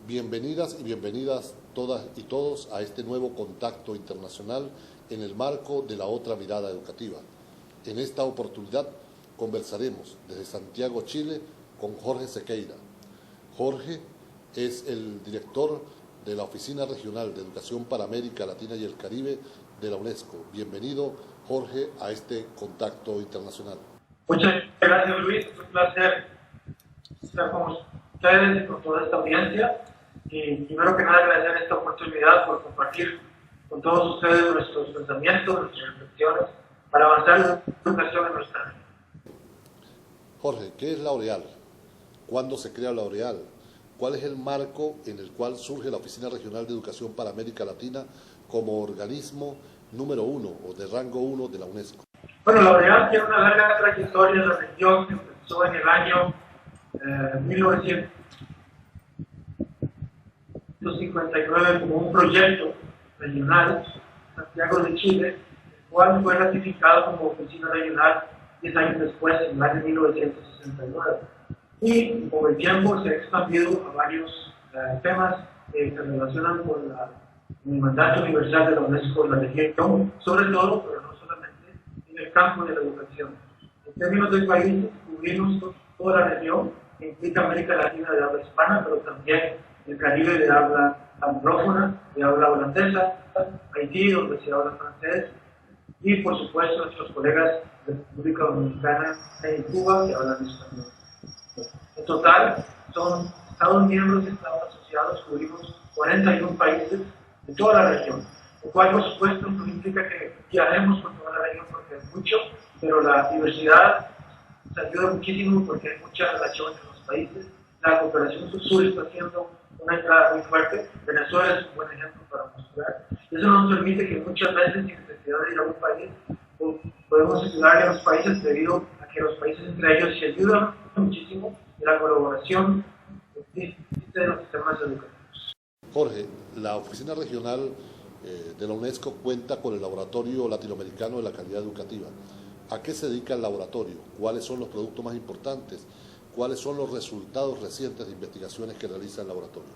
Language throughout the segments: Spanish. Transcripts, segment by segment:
Bienvenidas y bienvenidas todas y todos a este nuevo contacto internacional en el marco de la otra mirada educativa. En esta oportunidad conversaremos desde Santiago, Chile, con Jorge Sequeira. Jorge es el director de la Oficina Regional de Educación para América Latina y el Caribe de la UNESCO. Bienvenido, Jorge, a este contacto internacional. Muchas gracias, Luis. Es un placer estar con ustedes y con toda esta audiencia. Y primero que nada, agradecer esta oportunidad por compartir con todos ustedes nuestros pensamientos, nuestras reflexiones, para avanzar en la educación en nuestra región. Jorge, ¿qué es la OREAL? ¿Cuándo se crea la OREAL? ¿Cuál es el marco en el cual surge la Oficina Regional de Educación para América Latina como organismo número 1 o de rango 1 de la UNESCO? Bueno, la OREAL tiene una larga trayectoria en la región que empezó en el año 1959 como un proyecto regional, Santiago de Chile, el cual fue ratificado como oficina regional 10 años después, en el año 1969. Y con el tiempo se ha expandido a varios temas que se relacionan con el mandato universal de la UNESCO en la región, sobre todo, pero no solamente, en el campo de la educación. En términos de países, cubrimos toda la región, que implica América Latina de habla hispana, pero también el Caribe de habla anglófona, de habla holandesa, Haití, donde se habla francés, y por supuesto nuestros colegas de República Dominicana y Cuba que hablan español. En total, son Estados miembros y Estados asociados, cubrimos 41 países de toda la región, lo cual por supuesto no implica que viajemos por toda la región porque es mucho, pero la diversidad nos ayuda muchísimo porque hay mucha relación entre los países. La cooperación sur está haciendo una entrada muy fuerte. Venezuela es un buen ejemplo para mostrar. Eso nos permite que muchas veces, sin necesidad de ir a un país, podemos ayudarle a los países debido a que los países entre ellos se ayudan muchísimo y la colaboración existe en los sistemas educativos. Jorge, la Oficina Regional de la UNESCO cuenta con el Laboratorio Latinoamericano de la Calidad Educativa. ¿A qué se dedica el laboratorio? ¿Cuáles son los productos más importantes? ¿Cuáles son los resultados recientes de investigaciones que realiza el laboratorio?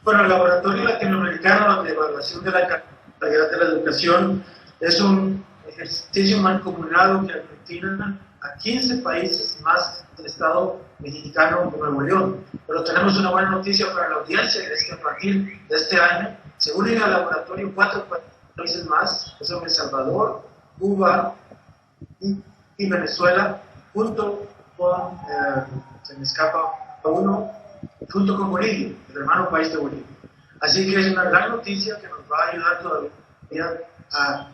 Bueno, el Laboratorio Latinoamericano de Evaluación de la Calidad de la Educación es un ejercicio mancomunado que aglutina a 15 países más del Estado mexicano de Nuevo León. Pero tenemos una buena noticia para la audiencia, es que a partir de este año se unen al laboratorio 4 países más, que son El Salvador, Cuba y Venezuela, junto con, se me escapa uno, junto con Bolivia, el hermano país de Bolivia. Así que es una gran noticia que nos va a ayudar todavía a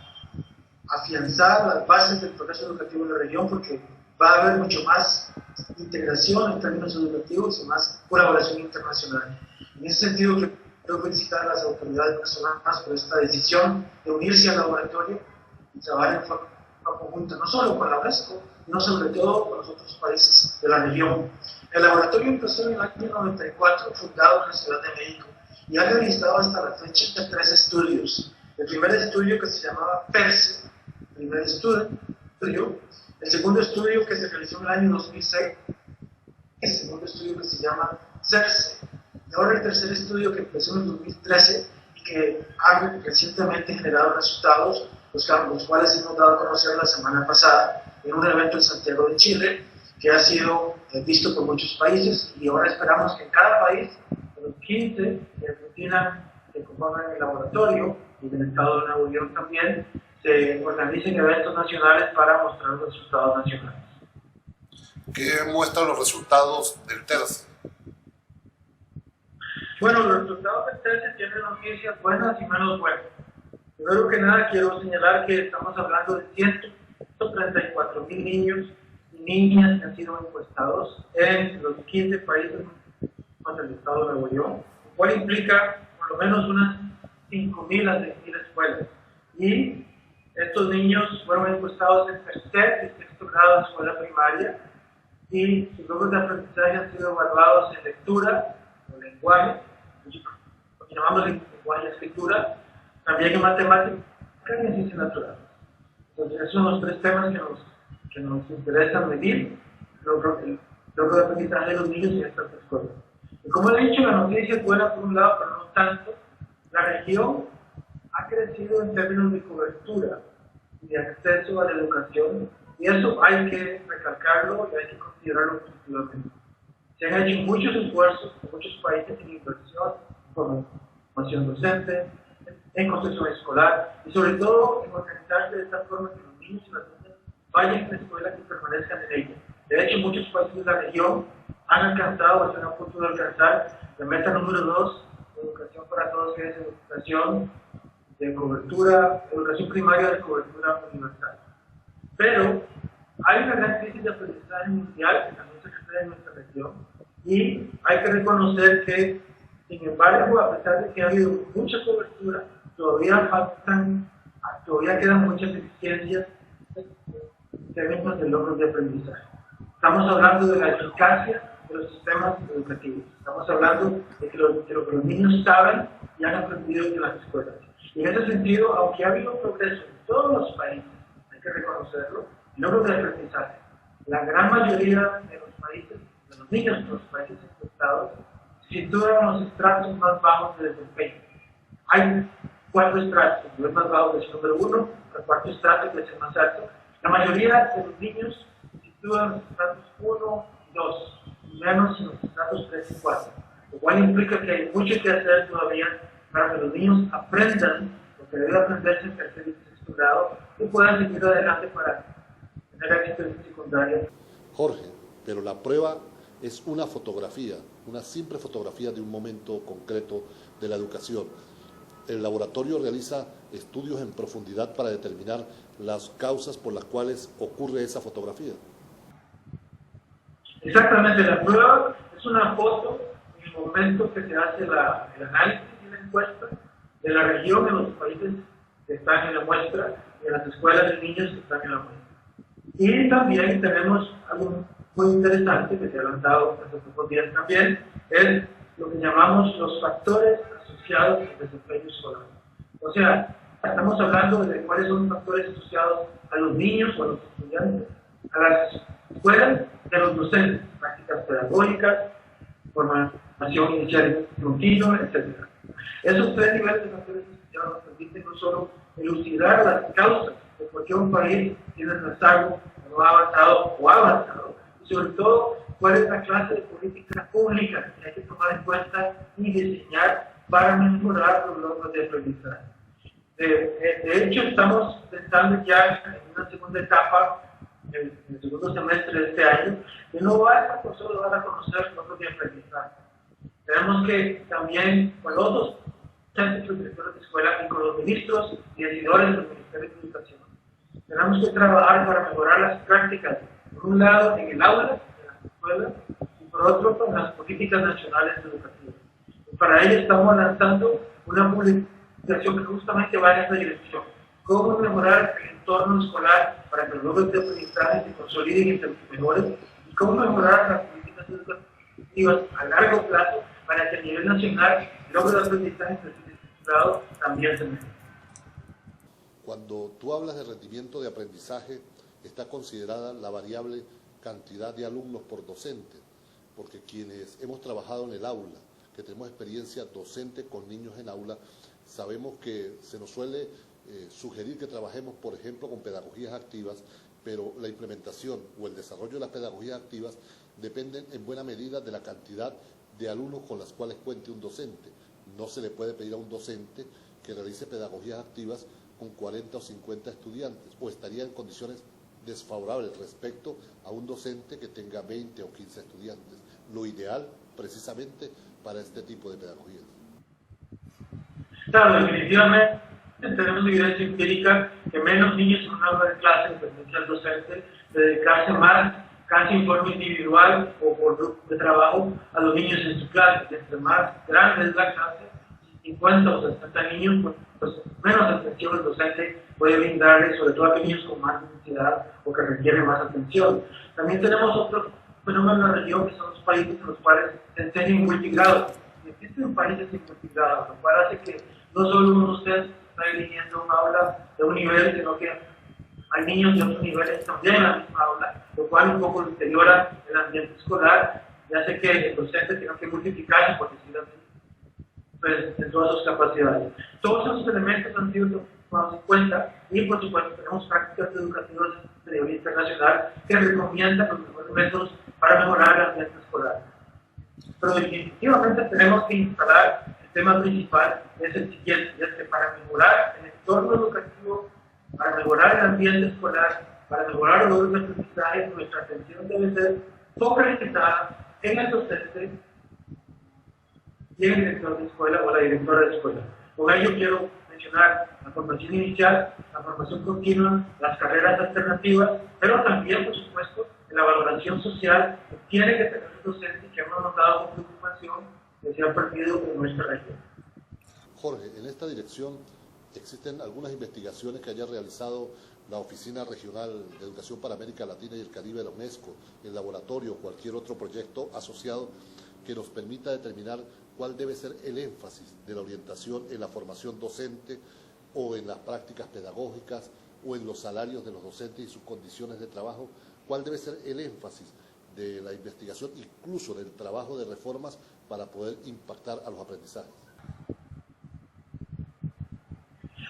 afianzar las bases del progreso educativo en la región, porque va a haber mucho más integración en términos educativos y más colaboración internacional. En ese sentido, quiero felicitar a las autoridades venezolanas por esta decisión de unirse al laboratorio y trabajar en forma conjunta, no solo con la UNESCO, sino sobre todo con los otros países de la región. El laboratorio empezó en el año 94, fundado en la Ciudad de México, y ha realizado hasta la fecha 3 estudios. El primer estudio, que se llamaba PERSE, primer estudio, el segundo estudio, que se realizó en el año 2006, el segundo estudio, que se llama CERSE, y ahora el tercer estudio, que empezó en el 2013 y que ha recientemente generado resultados, los cuales hemos dado a conocer la semana pasada en un evento en Santiago de Chile, que ha sido visto por muchos países, y ahora esperamos que en cada país, de los 15 que componen el laboratorio, y en el estado de Nuevo León también, se organicen eventos nacionales para mostrar los resultados nacionales. ¿Qué muestran los resultados del TERS? Bueno, los resultados del TERS tienen noticias buenas y menos buenas. Primero que nada, quiero señalar que estamos hablando de 134,000 niños y niñas que han sido encuestados en los 15 países del estado de Nuevo León, lo cual implica por lo menos unas 5,000 a 6,000 escuelas. Y estos niños fueron encuestados en tercer y sexto grado de escuela primaria, y sus logros de aprendizaje han sido evaluados en lectura, en lenguaje, lo que llamamos lenguaje y escritura, también en matemáticas y en ciencias naturales. Entonces, esos son los 3 temas que nos interesan medir, el logro de aprendizaje de los niños en estas escuelas. Y como le he dicho, la noticia es buena por un lado, pero no tanto. La región ha crecido en términos de cobertura y de acceso a la educación, y eso hay que recalcarlo y hay que considerarlo positivamente. Se han hecho muchos esfuerzos en muchos países en inversión, como formación docente, en construcción escolar, y sobre todo en organizarse de esta forma que los niños y las niñas vayan a la escuela y permanezcan en ella. De hecho, muchos países de la región han alcanzado o están a punto de alcanzar la meta número 2, educación para todos, que es educación de cobertura, educación primaria de cobertura universal. Pero hay una gran crisis de aprendizaje mundial que también se refleja en nuestra región, y hay que reconocer que, sin embargo, a pesar de que ha habido mucha cobertura, todavía quedan muchas deficiencias en términos de logros de aprendizaje. Estamos hablando de la eficacia de los sistemas educativos. Estamos hablando de lo que los niños saben y han aprendido en las escuelas. Y en ese sentido, aunque ha habido progreso en todos los países, hay que reconocerlo, logros de aprendizaje, la gran mayoría de los países, de los niños de los países encuestados, se sitúan en los estratos más bajos de desempeño. Hay 4 estratos, el nivel más bajo es el número 1, el cuarto estrato que es el más alto. La mayoría de los niños se sitúan en los estratos 1 y 2, y menos en los estratos 3 y 4, lo cual implica que hay mucho que hacer todavía para que los niños aprendan lo que debe aprenderse en tercer y sexto grado y puedan seguir adelante para tener éxito en secundaria. Jorge, pero la prueba es una fotografía, una simple fotografía de un momento concreto de la educación. El laboratorio realiza estudios en profundidad para determinar las causas por las cuales ocurre esa fotografía. Exactamente, la prueba es una foto en el momento que se hace el análisis y la encuesta de la región en los países que están en la muestra y en las escuelas de niños que están en la muestra. Y también tenemos algo muy interesante que se ha lanzado hace pocos días también, es lo que llamamos los factores asociados al desempeño escolar. O sea, estamos hablando de cuáles son los factores asociados a los niños o a los estudiantes, a las escuelas y a los docentes, prácticas pedagógicas, formación inicial y continua, etc. Esos 3 niveles de factores asociados nos permiten no solo elucidar las causas de por qué un país tiene rezago, no ha avanzado o ha avanzado, y sobre todo cuál es la clase de política pública que hay que tomar en cuenta y diseñar para mejorar los logros de aprendizaje. De hecho, estamos pensando ya en una segunda etapa, en el segundo semestre de este año, que no basta con solo dar a conocer logros de aprendizaje. Tenemos que también, con los otros centros directores de escuela y con los ministros y decidores del Ministerio de Educación, tenemos que trabajar para mejorar las prácticas, por un lado en el aula, en las escuelas, y por otro con las políticas nacionales educativas. Y para ello estamos lanzando una publicación que justamente va en esta dirección. Cómo mejorar el entorno escolar para que los logros de aprendizaje se consoliden y se mejoren, y cómo mejorar las políticas educativas a largo plazo para que a nivel nacional el logro de aprendizaje también se mejore. Cuando tú hablas de rendimiento de aprendizaje, está considerada la variable cantidad de alumnos por docente, porque quienes hemos trabajado en el aula, que tenemos experiencia docente con niños en aula, sabemos que se nos suele sugerir que trabajemos, por ejemplo, con pedagogías activas, pero la implementación o el desarrollo de las pedagogías activas dependen en buena medida de la cantidad de alumnos con las cuales cuente un docente. No se le puede pedir a un docente que realice pedagogías activas con 40 o 50 estudiantes, o estaría en condiciones desfavorables respecto a un docente que tenga 20 o 15 estudiantes. Lo ideal, precisamente, para este tipo de pedagogías. Claro, definitivamente tenemos evidencia empírica que menos niños en una aula de clase permite al docente dedicarse más, casi en forma individual o por grupo de trabajo, a los niños en su clase. Entre más grande es la clase, 50 o 60 niños, pues menos atención el docente puede brindarles, sobre todo a niños con más necesidad o que requieren más atención. También tenemos otro fenómeno en la región, que son los países en los cuales se enseña en multigrado. Existen países en multigrado, lo cual hace que no solo uno de ustedes está dirigiendo un aula de un nivel, sino que hay niños de otros niveles también en la misma aula, lo cual un poco deteriora el ambiente escolar y hace que el docente tenga que multiplicarse, por decirlo así, pues, en todas sus capacidades. Todos esos elementos han sido tomados en cuenta y, por supuesto, tenemos prácticas educativas de nivel internacional que recomiendan los mejores métodos para mejorar el ambiente escolar. Pero definitivamente tenemos que instalar el tema principal, es el siguiente, y es que para mejorar el entorno educativo, para mejorar el ambiente escolar, para mejorar los logros de aprendizaje, nuestra atención debe ser focalizada en el docente y en el director de escuela o la directora de escuela. Con ello quiero mencionar la formación inicial, la formación continua, las carreras alternativas, pero también, por supuesto, la valoración social que tiene que tener el docente, que hemos notado con preocupación que se ha perdido en nuestra región. Jorge, en esta dirección existen algunas investigaciones que haya realizado la Oficina Regional de Educación para América Latina y el Caribe de la UNESCO, el laboratorio o cualquier otro proyecto asociado que nos permita determinar cuál debe ser el énfasis de la orientación en la formación docente o en las prácticas pedagógicas o en los salarios de los docentes y sus condiciones de trabajo, cuál debe ser el énfasis de la investigación, incluso del trabajo de reformas para poder impactar a los aprendizajes.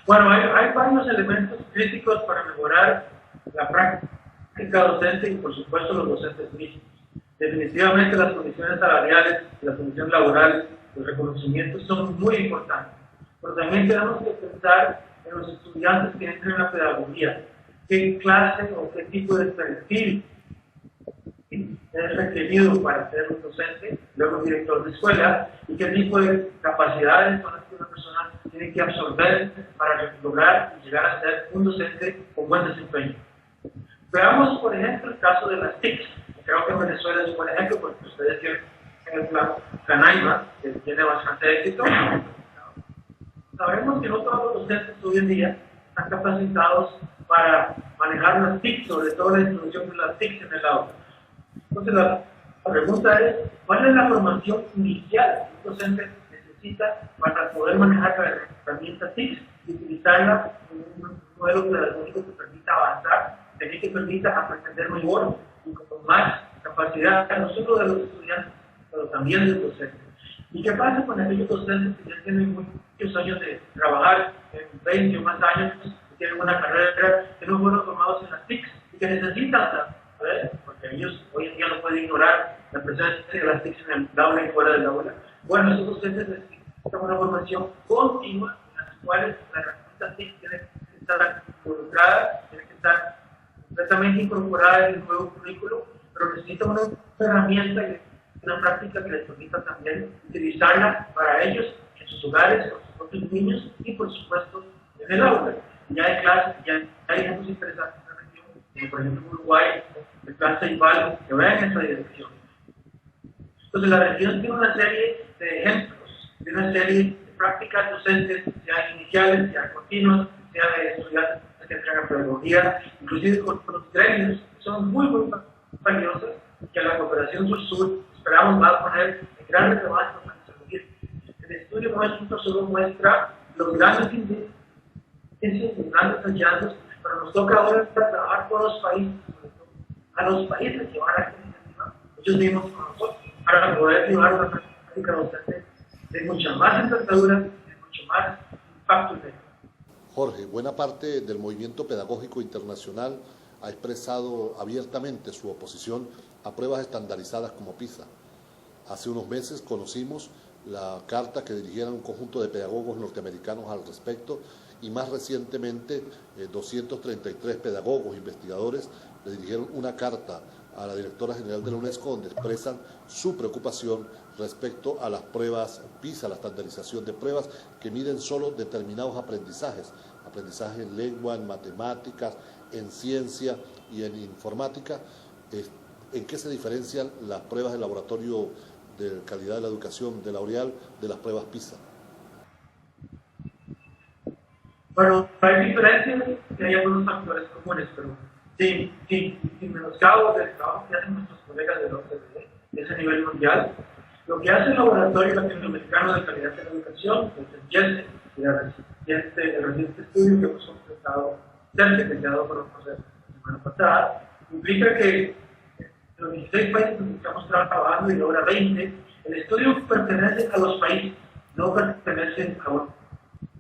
Bueno, hay varios elementos críticos para mejorar la práctica docente y, por supuesto, los docentes mismos. Definitivamente las condiciones salariales, las condiciones laborales, los reconocimientos son muy importantes. Pero también tenemos que pensar en los estudiantes que entran en la pedagogía. ¿Qué clase o qué tipo de perfil es requerido para ser un docente, luego un director de escuela? ¿Y qué tipo de capacidades son las que una persona tiene que absorber para lograr y llegar a ser un docente con buen desempeño? Veamos, por ejemplo, el caso de las TIC. Creo que Venezuela es un buen ejemplo porque ustedes tienen el plan Canaima, que tiene bastante éxito. Sabemos que no todos los docentes hoy en día están capacitados para manejar las TIC, sobre todo la introducción de las TIC en el aula. Entonces la pregunta es, ¿cuál es la formación inicial que un docente necesita para poder manejar la herramienta TIC y utilizarla en un modelo pedagógico que permita avanzar, que permita aprender mejor y con más capacidad, no solo de los estudiantes, pero también de los docentes? ¿Y qué pasa con aquellos docentes que ya tienen muchos años de trabajar, en 20 o más años, que tienen una carrera, que no fueron formados en las TIC y que necesitan saber, porque ellos hoy en día no pueden ignorar la presencia de las TIC en el aula y fuera del aula? Bueno, esos docentes necesitan una formación continua en las cuales la herramienta TIC tiene que estar involucrada, tiene que estar completamente incorporada en el nuevo currículo, pero necesitan una herramienta y una práctica que les permita también utilizarla para ellos en sus hogares, con sus propios niños y, por supuesto, en el aula. Ya hay clases, ya hay ejemplos interesantes en la región, como por ejemplo en Uruguay, el plan Ceibal, que va en esa dirección. Entonces, la región tiene una serie de ejemplos, tiene una serie de prácticas docentes, sea iniciales, sea continuas, sea de estudiantes que entran a pedagogía, inclusive con los gremios, que son muy, muy valiosas, que la cooperación sur-sur esperamos va a poner en gran relevancia para seguir. El estudio nuestro solo muestra los grandes índices, los grandes hallazgos, pero nos toca ahora trabajar con los países, sobre todo a los países llevar a la iniciativa, ellos mismos con nosotros, para poder llevar una práctica docente de mucha más envergadura, de mucho más impacto en el. Jorge, buena parte del movimiento pedagógico internacional ha expresado abiertamente su oposición a pruebas estandarizadas como PISA. Hace unos meses conocimos la carta que dirigieron un conjunto de pedagogos norteamericanos al respecto y más recientemente 233 pedagogos investigadores le dirigieron una carta a la directora general de la UNESCO donde expresan su preocupación respecto a las pruebas PISA, la estandarización de pruebas que miden solo determinados aprendizajes en lengua, en matemáticas, en ciencia y en informática. ¿En qué se diferencian las pruebas del Laboratorio de Calidad de la Educación de la ORIAL de las pruebas PISA? Bueno, hay diferencias y hay algunos factores comunes, pero sin menoscabo del trabajo que hacen nuestros colegas de la OCDE, de ese nivel mundial, lo que hace el Laboratorio Latinoamericano de Calidad de la Educación, el reciente estudio que hemos completado, certificado por la semana pasada, implica que de los 16 países en los que estamos trabajando y ahora 20, el estudio pertenece a los países, no pertenece a una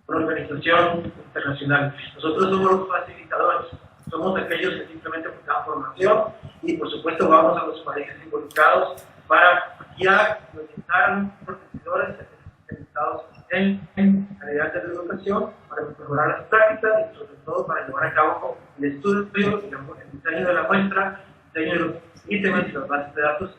organización internacional. Nosotros somos los facilitadores, somos aquellos que simplemente dan formación y por supuesto vamos a los países involucrados para guiar y orientar a los profesores especializados en calidad de la educación, para mejorar las prácticas y sobre todo para llevar a cabo el estudio, el diseño de la muestra, el diseño de los ítems y las bases de datos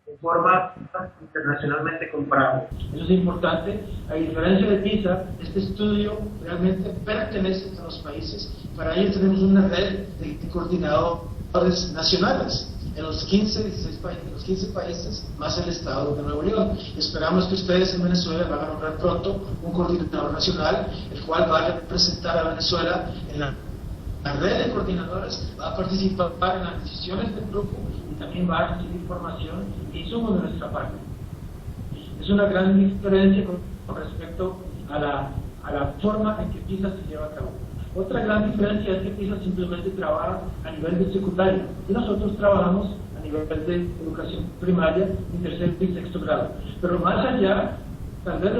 de forma internacionalmente comparable. Eso es importante. A diferencia de PISA, este estudio realmente pertenece a los países. Para ello tenemos una red de coordinadores nacionales en los 15 países, más el estado de Nuevo León. Esperamos que ustedes en Venezuela van a nombrar pronto un coordinador nacional, el cual va a representar a Venezuela en la red de coordinadores, va a participar en las decisiones del grupo y también va a recibir información y insumos de nuestra parte. Es una gran diferencia con respecto a la forma en que PISA se lleva a cabo. Otra gran diferencia es que PISA simplemente trabaja a nivel de secundaria y nosotros trabajamos a nivel de educación primaria, en tercer y sexto grado. Pero más allá, tal vez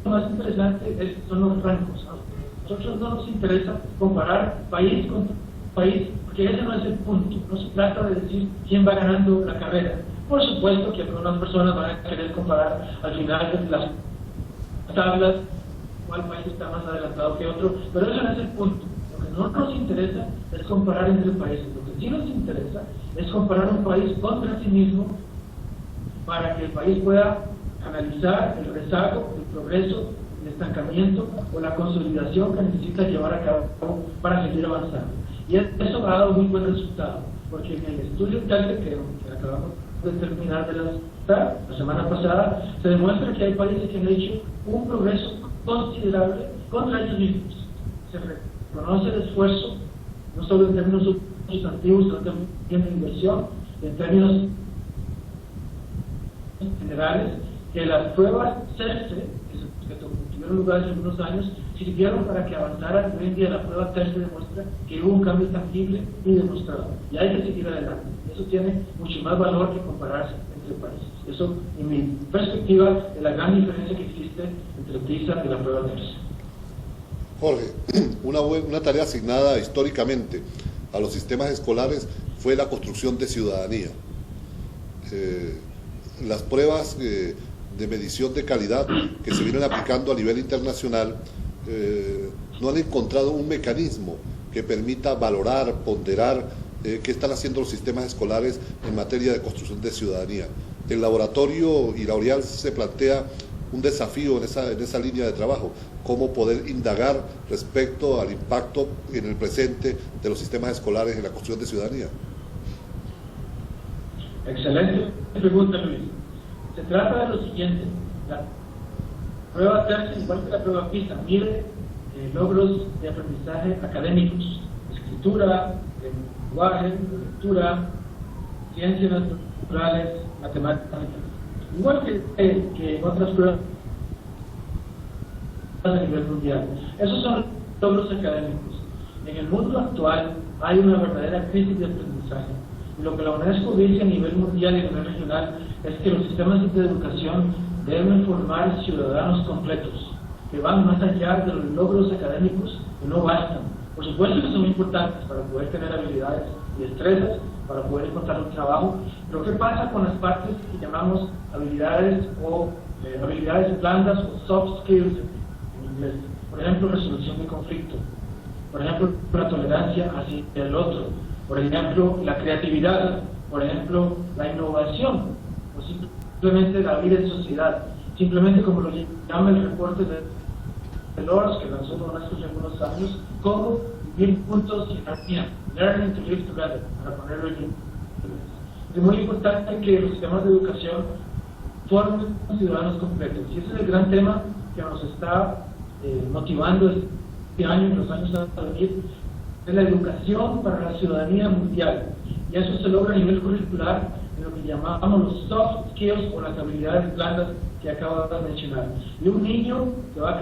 lo más interesante son los rangos. A nosotros no nos interesa comparar país con país, porque ese no es el punto. No se trata de decir quién va ganando la carrera. Por supuesto que algunas personas van a querer comparar al final de las tablas cuál país está más adelantado que otro, pero eso no es el punto. Lo que no nos interesa es comparar entre países. Lo que sí nos interesa es comparar un país contra sí mismo para que el país pueda analizar el rezago, el progreso, el estancamiento o la consolidación que necesita llevar a cabo para seguir avanzando. Y eso ha dado muy buen resultado, porque en el estudio TELTE que acabamos de terminar la semana pasada, se demuestra que hay países que han hecho un progreso considerable contra ellos mismos. Se reconoce el esfuerzo, no solo en términos sustantivos, sino también en inversión, en términos generales, que las pruebas CERCE, que tuvieron lugar hace unos años, sirvieron para que avanzara. Hoy en día la prueba CERCE demuestra que hubo un cambio tangible y demostrado, y hay que seguir adelante. Eso tiene mucho más valor que compararse entre países. Eso, en mi perspectiva, es la gran diferencia que existe entre PISA y la prueba CERCE. Jorge, una tarea asignada históricamente a los sistemas escolares fue la construcción de ciudadanía. Las pruebas de medición de calidad que se vienen aplicando a nivel internacional no han encontrado un mecanismo que permita valorar, ponderar qué están haciendo los sistemas escolares en materia de construcción de ciudadanía. El laboratorio y la ORIAL se plantea un desafío en esa línea de trabajo, cómo poder indagar respecto al impacto en el presente de los sistemas escolares en la construcción de ciudadanía. Excelente pregunta, Luis. Se trata de lo siguiente: la prueba CERCE, igual que la prueba PISA, mide logros de aprendizaje académicos, escritura, lenguaje, lectura, ciencias naturales, matemáticas, igual que en otras pruebas a nivel mundial. Esos son logros académicos. En el mundo actual hay una verdadera crisis de aprendizaje. Y lo que la UNESCO dice a nivel mundial y a nivel regional es que los sistemas de educación deben formar ciudadanos completos, que van más allá de los logros académicos que no bastan. Por supuesto que son importantes para poder tener habilidades y destrezas, para poder encontrar un trabajo, pero ¿qué pasa con las partes que llamamos habilidades o habilidades blandas o soft skills en inglés? Por ejemplo, resolución de conflicto, por ejemplo, la tolerancia hacia el otro, por ejemplo, la creatividad, por ejemplo, la innovación, o simplemente la vida en sociedad, simplemente como lo llama el reporte de Loras, que lanzó UNESCO hace algunos años, cómo vivir juntos y en armonía, learning to live together, para ponerlo en inglés. Es muy importante que los sistemas de educación formen ciudadanos completos, y ese es el gran tema que nos está motivando este año y los años a venir, es la educación para la ciudadanía mundial, y eso se logra a nivel curricular en lo que llamamos los soft skills o las habilidades blandas que acabo de mencionar. Y un niño que va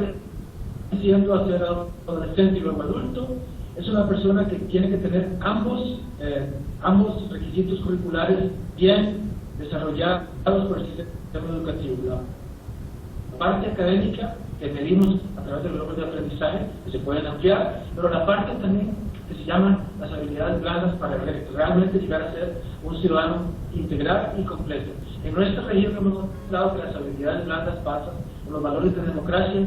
creciendo a ser adolescente y luego adulto, es una persona que tiene que tener ambos requisitos curriculares bien desarrollados por el sistema educativo. La parte académica, que medimos a través de los logros de aprendizaje, que se pueden ampliar, pero la parte también que se llaman las habilidades blandas para realmente llegar a ser un ciudadano integral y completo. En nuestra región hemos notado que las habilidades blandas pasan por los valores de democracia,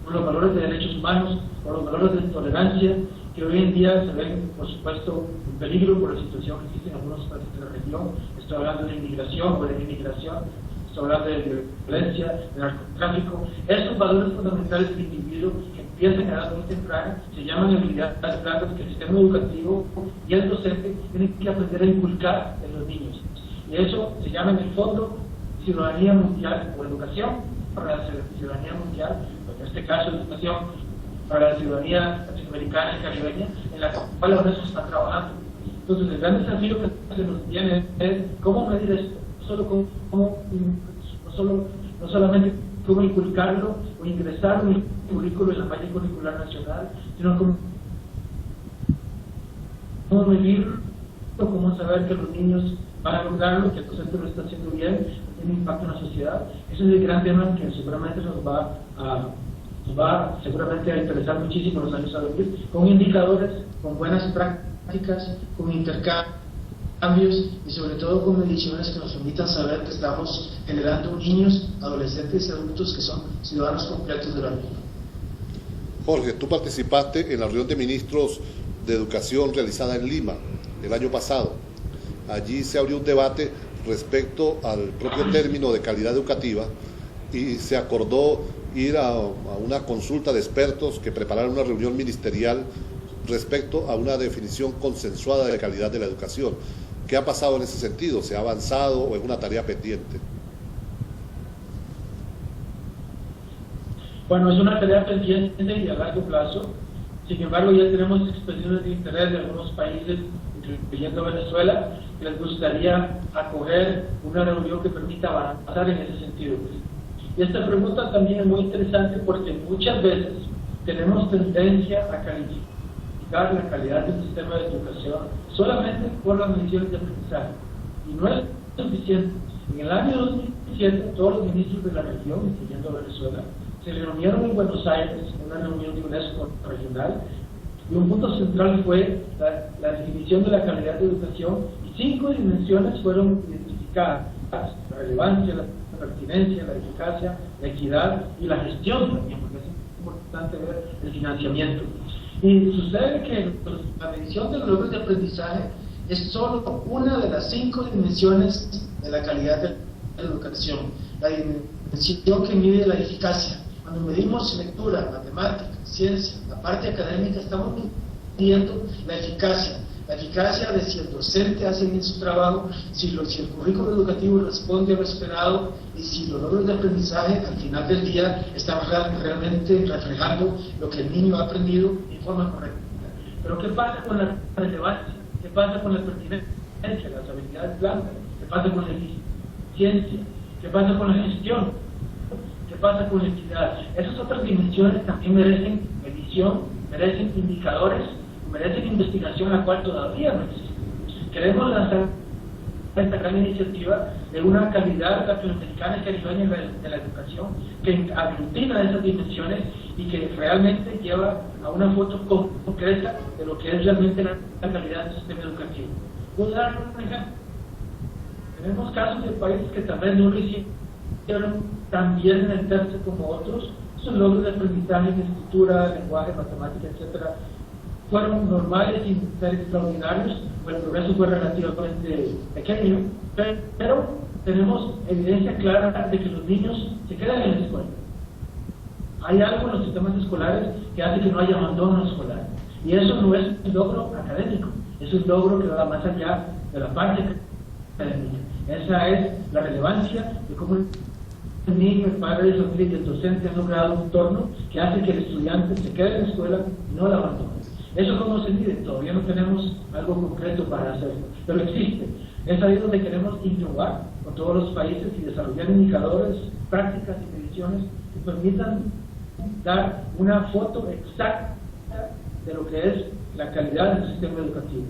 por los valores de derechos humanos, por los valores de tolerancia, que hoy en día se ven, por supuesto, en peligro por la situación que existe en algunos países de la región. Estoy hablando de inmigración o de inmigración, estoy hablando de violencia, de narcotráfico. Esos valores fundamentales del individuo que empiezan a edad muy temprana se llaman habilidades blandas que el sistema educativo y el docente tienen que aprender a inculcar en los niños. Y eso se llama en el fondo ciudadanía mundial o educación para la ciudadanía mundial, en este caso educación para la ciudadanía latinoamericana y caribeña, en la cual la UNESCO está trabajando. Entonces, el gran desafío que se nos viene es cómo medir esto, no solamente cómo inculcarlo o ingresarlo en el currículo, en la malla curricular nacional, sino cómo medirlo, cómo saber que los niños van a lograrlo, que el docente lo está haciendo bien, tiene impacto en la sociedad. Ese es el gran tema que seguramente nos va seguramente a interesar muchísimo en los años a venir, con indicadores, con buenas prácticas, con intercambios y sobre todo con mediciones que nos permitan saber que estamos generando niños, adolescentes y adultos que son ciudadanos completos de la vida. Jorge, tú participaste en la reunión de ministros de educación realizada en Lima el año pasado. Allí se abrió un debate respecto al propio término de calidad educativa y se acordó ir a una consulta de expertos que prepararon una reunión ministerial respecto a una definición consensuada de calidad de la educación. ¿Qué ha pasado en ese sentido? ¿Se ha avanzado o es una tarea pendiente? Bueno, es una tarea pendiente y a largo plazo. Sin embargo, ya tenemos expresiones de interés de algunos países, incluyendo Venezuela, que les gustaría acoger una reunión que permita avanzar en ese sentido. Y esta pregunta también es muy interesante porque muchas veces tenemos tendencia a calificar la calidad del sistema de educación solamente por las mediciones de aprendizaje. Y no es suficiente. En el año 2017, todos los ministros de la región, incluyendo Venezuela, se reunieron en Buenos Aires en una reunión de UNESCO regional, y un punto central fue la definición de la calidad de educación, y 5 dimensiones fueron identificadas: la relevancia, la pertinencia, la eficacia, la equidad y la gestión también, porque es importante ver el financiamiento. Y sucede que la medición de los logros de aprendizaje es solo una de las 5 dimensiones de la calidad de la educación. La dimensión que mide la eficacia. Cuando medimos lectura, matemática, ciencia, la parte académica, estamos midiendo la eficacia de si el docente hace bien su trabajo, si el currículo educativo responde a lo esperado y si los logros de aprendizaje al final del día están realmente reflejando lo que el niño ha aprendido en forma correcta. Pero ¿qué pasa con la relevancia? ¿Qué pasa con la pertinencia, las habilidades blandas? ¿Qué pasa con la eficiencia? ¿Qué pasa con la gestión? ¿Qué pasa con la equidad? Esas otras dimensiones también merecen medición, merecen indicadores, merecen investigación, la cual todavía no existe. Queremos lanzar esta gran iniciativa de una calidad latinoamericana y caribeña de la educación que aglutina esas dimensiones y que realmente lleva a una foto concreta de lo que es realmente la calidad del sistema educativo. Voy a dar un ejemplo. Tenemos casos de países que tal vez no lo hicieron tan bien meterse como otros. Esos logros de aprendizaje en escritura, lenguaje, matemática, etcétera, fueron normales sin ser extraordinarios, o el progreso fue relativamente pequeño, pero tenemos evidencia clara de que los niños se quedan en la escuela. Hay algo en los sistemas escolares que hace que no haya abandono escolar, y eso no es un logro académico, es un logro que va más allá de la parte académica. Esa es la relevancia de cómo el niño, el padre de familia y el docente han logrado un entorno que hace que el estudiante se quede en la escuela y no la abandone. Eso cómo se mide, todavía no tenemos algo concreto para hacerlo, pero existe. Es ahí donde queremos innovar con todos los países y desarrollar indicadores, prácticas y mediciones que permitan dar una foto exacta de lo que es la calidad del sistema educativo.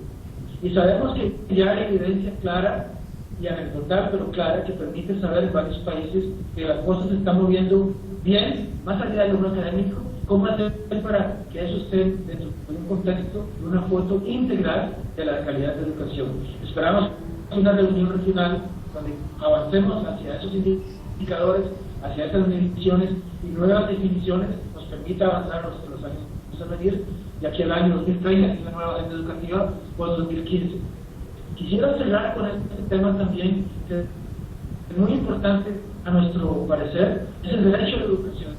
Y sabemos que ya hay evidencia clara y anecdotal, pero clara, que permite saber en varios países que las cosas se están moviendo bien, más allá de lo académico. ¿Cómo hacer para que eso esté dentro de un contexto, de una foto integral de la calidad de educación? Esperamos una reunión regional donde avancemos hacia esos indicadores, hacia esas mediciones y nuevas definiciones, nos permita avanzar los años a venir, y aquí el año 2030, que es la nueva agenda educativa, o el 2015. Quisiera cerrar con este tema también, que es muy importante a nuestro parecer, es el derecho a la educación.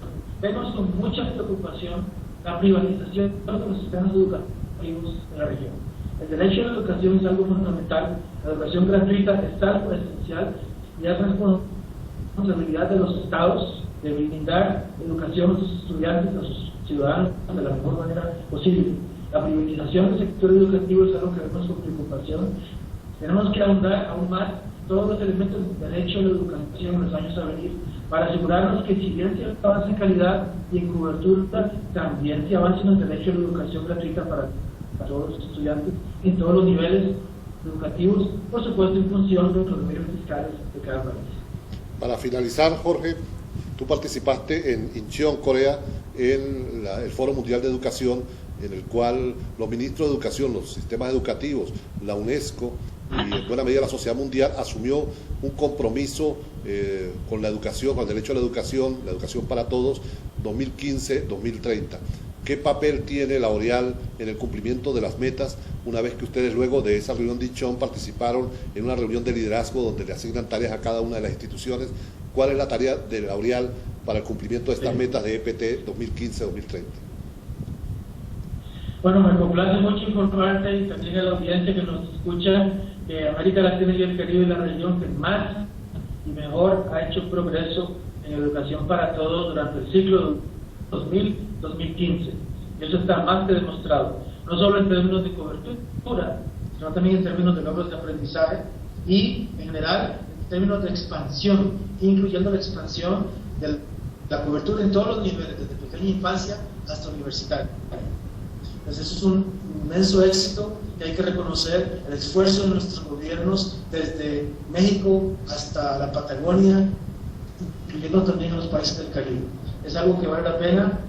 Vemos con mucha preocupación la privatización de los sistemas educativos de la región. El derecho a la educación es algo fundamental, la educación gratuita es algo esencial y es responsabilidad de los estados de brindar educación a sus estudiantes, a sus ciudadanos de la mejor manera posible. La privatización del sector educativo es algo que vemos con preocupación. Tenemos que ahondar aún más todos los elementos del derecho a la educación en los años a venir, para asegurarnos que si bien se avanza en calidad y en cobertura, también se avanza en el derecho a la educación gratuita para todos los estudiantes en todos los niveles educativos, por supuesto en función de los medios fiscales de cada país. Para finalizar, Jorge, tú participaste en Incheon, Corea, en el Foro Mundial de Educación, en el cual los ministros de educación, los sistemas educativos, la UNESCO y en buena medida la sociedad mundial asumió un compromiso con la educación, con el derecho a la educación para todos, 2015-2030. ¿Qué papel tiene la ORIAL en el cumplimiento de las metas, una vez que ustedes luego de esa reunión de Incheon participaron en una reunión de liderazgo donde le asignan tareas a cada una de las instituciones? ¿Cuál es la tarea de la ORIAL para el cumplimiento de estas metas de EPT 2015-2030? Bueno, me complace mucho informarte y también a la audiencia que nos escucha que América Latina y el Caribe es la región que más y mejor ha hecho progreso en educación para todos durante el ciclo 2000-2015. Eso está más que demostrado, no solo en términos de cobertura, sino también en términos de logros de aprendizaje y, en general, en términos de expansión, incluyendo la expansión de la cobertura en todos los niveles, desde pequeña infancia hasta universitaria. Entonces, eso es un inmenso éxito que hay que reconocer el esfuerzo de nuestros gobiernos desde México hasta la Patagonia, incluyendo también a los países del Caribe. Es algo que vale la pena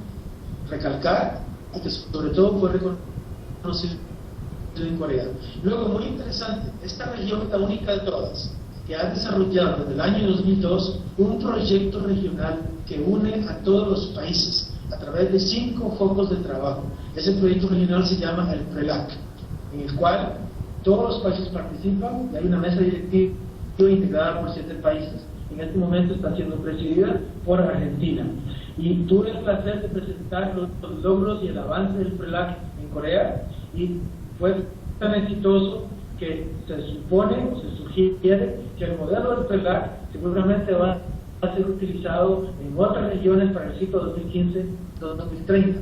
recalcar y que sobre todo fue reconocido en Corea. Luego, muy interesante, esta región es la única de todas que ha desarrollado desde el año 2002 un proyecto regional que une a todos los países a través de 5 focos de trabajo. Ese proyecto regional se llama el PRELAC, en el cual todos los países participan y hay una mesa directiva integrada por 7 países. En este momento está siendo presidida por Argentina. Y tuve el placer de presentar los logros y el avance del PRELAC en Corea y fue tan exitoso que se supone o se sugiere que el modelo del PRELAC seguramente va a ser utilizado en otras regiones para el ciclo 2015-2030.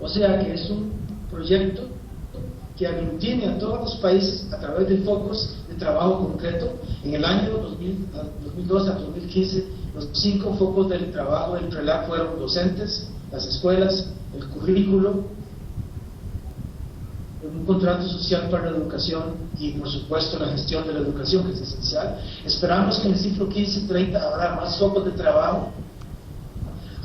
O sea que es un proyecto que aglutine a todos los países a través de focos de trabajo concreto. En el año 2002 a 2015, los 5 focos del trabajo del PRELAC fueron docentes, las escuelas, el currículo, un contrato social para la educación y, por supuesto, la gestión de la educación, que es esencial. Esperamos que en el ciclo 15-30 habrá más focos de trabajo,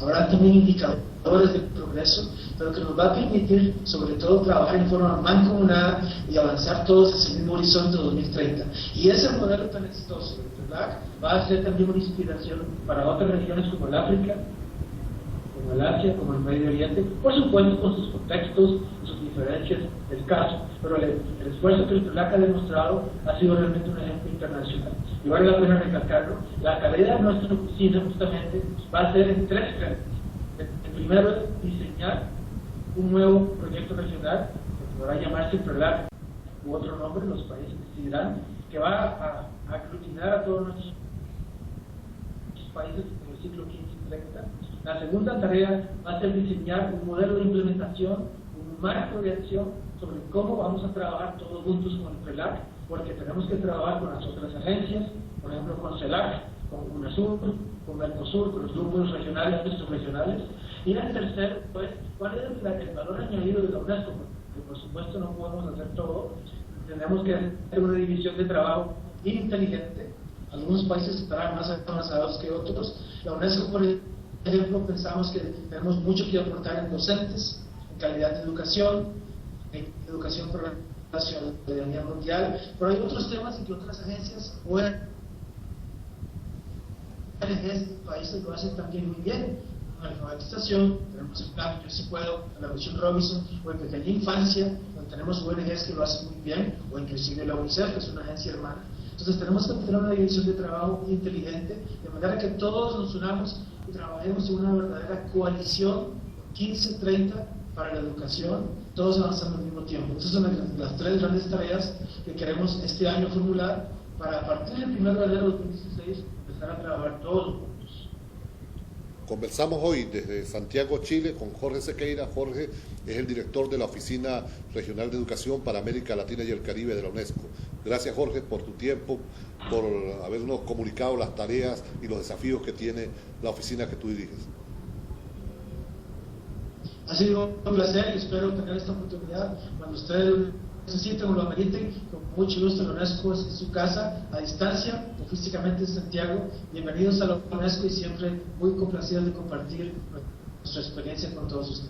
habrá también indicadores de progreso, pero que nos va a permitir, sobre todo, trabajar en forma mancomunada y avanzar todos hacia el mismo horizonte 2030. Y ese modelo tan exitoso del PRELAC va a ser también una inspiración para otras regiones como el África, como el Asia, como el Medio Oriente, por supuesto con sus contextos, sus diferencias del caso, pero el esfuerzo que el PRELAC ha demostrado ha sido realmente un ejemplo internacional. Y vale la pena recalcarlo, la calidad de nuestra oficina justamente va a ser en 3 frentes. El primero es diseñar un nuevo proyecto regional, que podrá llamarse PRELAC u otro nombre, los países decidirán, que va a aglutinar a todos nuestros países en el ciclo 15-30. La segunda tarea va a ser diseñar un modelo de implementación, un marco de acción sobre cómo vamos a trabajar todos juntos con el PRELAC, porque tenemos que trabajar con las otras agencias, por ejemplo con CELAC, con UNASUR, con Mercosur, con los grupos regionales y subregionales. Y el tercero, pues, ¿cuál es el valor añadido de la UNESCO? Porque por supuesto no podemos hacer todo, tenemos que hacer una división de trabajo inteligente. Algunos países estarán más avanzados que otros. La UNESCO, por ejemplo, pensamos que tenemos mucho que aportar en docentes, en calidad de educación, en educación para la ciudadanía mundial, pero hay otros temas en que otras agencias o ONGs países lo hacen también muy bien. En alfabetización, tenemos el plan Yo Sí Puedo, la Misión Robinson, o en pequeña infancia, donde tenemos ONGs que lo hacen muy bien, o inclusive la UNICEF, que es una agencia hermana. Entonces tenemos que tener una división de trabajo inteligente, de manera que todos nos unamos y trabajemos en una verdadera coalición 15-30 para la educación, todos avanzando al mismo tiempo. Esas son las tres grandes tareas que queremos este año formular para, a partir del 1 de enero de 2016, empezar a trabajar todos juntos. Conversamos hoy desde Santiago, Chile, con Jorge Sequeira. Jorge es el director de la Oficina Regional de Educación para América Latina y el Caribe de la UNESCO. Gracias, Jorge, por tu tiempo, por habernos comunicado las tareas y los desafíos que tiene la oficina que tú diriges. Ha sido un placer y espero tener esta oportunidad cuando ustedes necesiten o lo ameriten. Con mucho gusto, la UNESCO es su casa, a distancia o físicamente en Santiago. Bienvenidos a la UNESCO y siempre muy complacidos de compartir nuestra experiencia con todos ustedes.